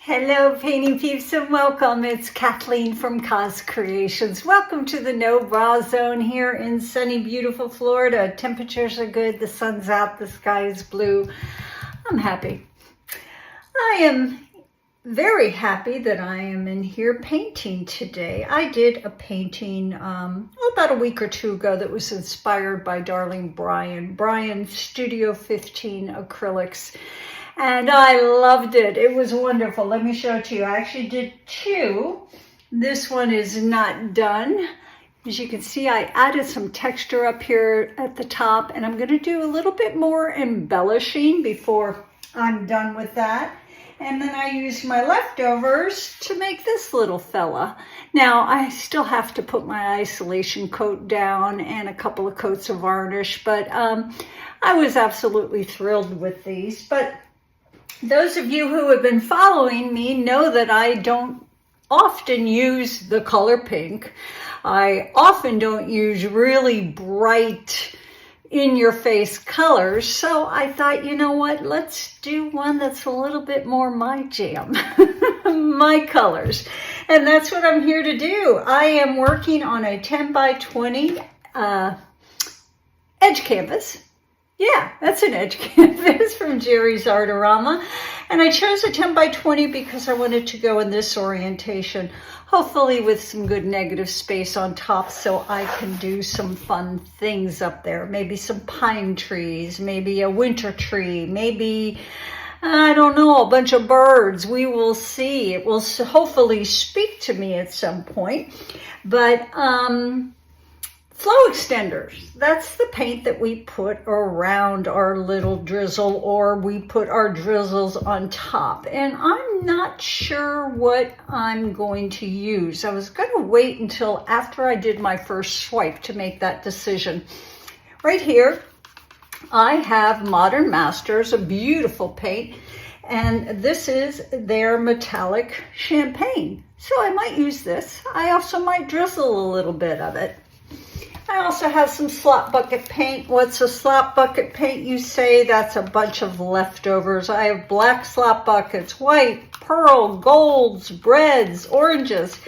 Hello painting peeps and welcome. It's Kathleen from Creations. Welcome to the no bra zone here in sunny, beautiful Florida. Temperatures are good, the sun's out, the sky is blue. I'm happy. I am very happy that I am in here painting today. I did a painting about a week or two ago that was inspired by darling Brian's Studio 15 acrylics. And I loved it. It was wonderful. Let me show it to you. I actually did two. This one is not done. As you can see, I added some texture up here at the top, and I'm going to do a little bit more embellishing before I'm done with that. And then I used my leftovers to make this little fella. Now, I still have to put my isolation coat down and a couple of coats of varnish, but I was absolutely thrilled with these. But those of you who have been following me know that I don't often use the color pink. I often don't use really bright, in-your-face colors. So I thought, you know what, let's do one that's a little bit more my jam, my colors. And that's what I'm here to do. I am working on a 10 by 20 edge canvas. Yeah, that's an edge canvas from Jerry's Artorama. And I chose a 10 by 20 because I wanted to go in this orientation, hopefully with some good negative space on top so I can do some fun things up there. Maybe some pine trees, maybe a winter tree, maybe, I don't know, a bunch of birds. We will see. It will hopefully speak to me at some point. But, flow extenders, that's the paint that we put around our little drizzle, or we put our drizzles on top. And I'm not sure what I'm going to use. I was going to wait until after I did my first swipe to make that decision. Right here, I have Modern Masters, a beautiful paint, and this is their metallic champagne. So I might use this. I also might drizzle a little bit of it. I also have some slop bucket paint. What's a slop bucket paint, you say? That's a bunch of leftovers. I have black slop buckets, white, pearl, golds, reds, oranges,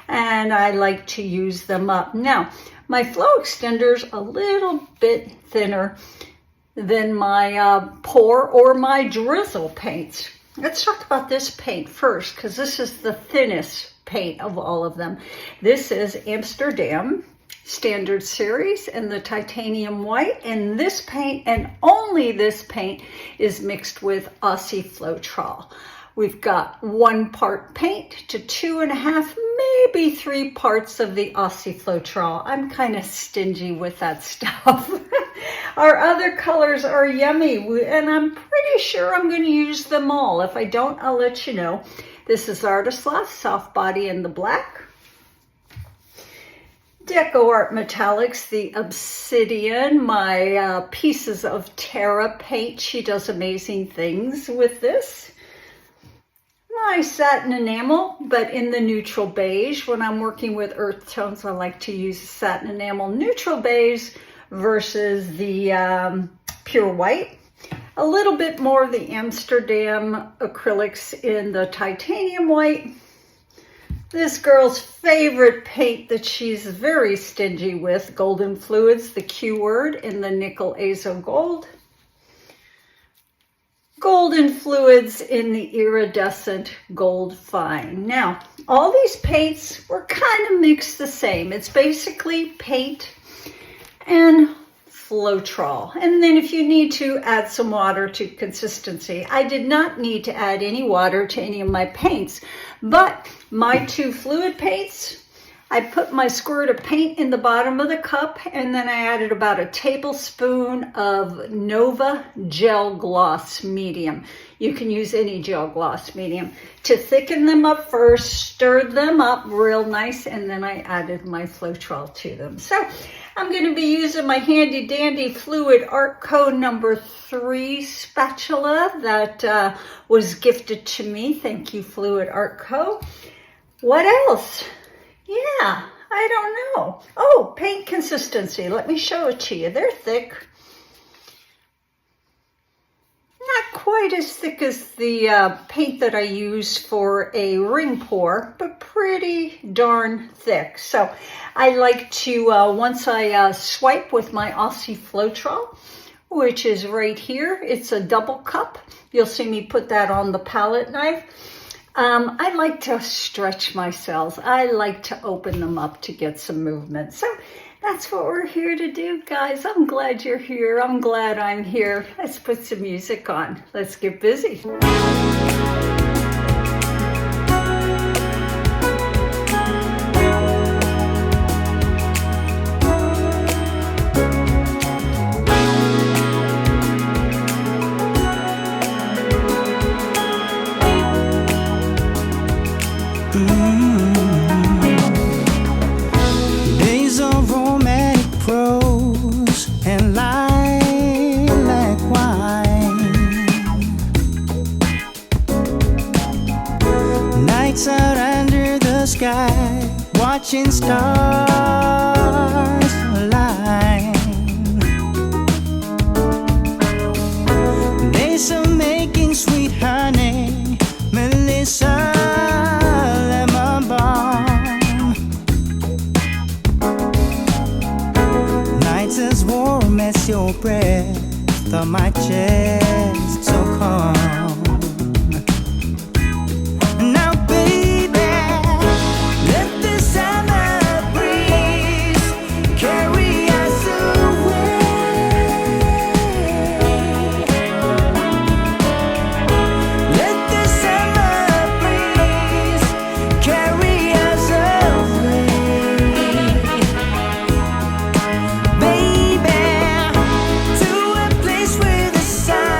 and I like to use them up. Now, my flow extender's a little bit thinner than my pour or my drizzle paints. Let's talk about this paint first, because this is the thinnest paint of all of them. This is Amsterdam Standard Series in the titanium white, and this paint, and only this paint, is mixed with Aussie Floetrol. We've got 1 part paint to 2.5, maybe 3 parts of the Aussie Floetrol. I'm kind of stingy with that stuff. Our other colors are yummy, and I'm pretty sure I'm going to use them all. If I don't, I'll let you know. This is Artist Loft Soft Body in the black. DecoArt Metallics, the Obsidian, my pieces of Terra paint. She does amazing things with this. My satin enamel, but in the neutral beige. When I'm working with earth tones, I like to use satin enamel neutral beige versus the pure white. A little bit more of the Amsterdam acrylics in the titanium white. This girl's favorite paint that she's very stingy with, Golden Fluids, the Q word, in the nickel azo gold. Golden Fluids in the iridescent gold fine. Now, all these paints were kind of mixed the same. It's basically paint and Floetrol. And then if you need to, add some water to consistency. I did not need to add any water to any of my paints, but my 2 fluid paints, I put my squirt of paint in the bottom of the cup, and then I added about a tablespoon of Nova Gel Gloss Medium. You can use any gel gloss medium to thicken them up first, stirred them up real nice, and then I added my Floetrol to them. So I'm going to be using my handy dandy Fluid Art Co. number 3 spatula that was gifted to me. Thank you, Fluid Art Co. What else? Yeah, I don't know. Oh, paint consistency. Let me show it to you. They're thick. Not quite quite as thick as the paint that I use for a ring pour, but pretty darn thick. So I like to, once I swipe with my Aussie Floetrol, which is right here, it's a double cup. You'll see me put that on the palette knife. I like to stretch my cells. I like to open them up to get some movement. So that's what we're here to do, guys. I'm glad you're here. I'm glad I'm here. Let's put some music on. Let's get busy. Days of romantic prose and lilac wine. Nights out under the sky, watching stars align. Days of making sweet honey, Melissa. As warm as your breath on my chest, so calm. Now, baby, let the summer breeze carry us away. Let the summer breeze carry us away. Baby, to a place where the sun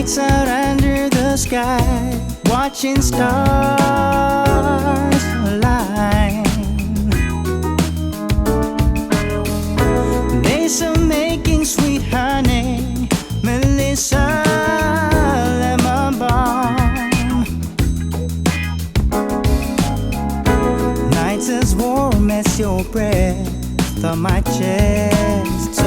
Nights out under the sky, watching stars align. Days of making sweet honey, Melissa lemon balm. Nights as warm as your breath on my chest.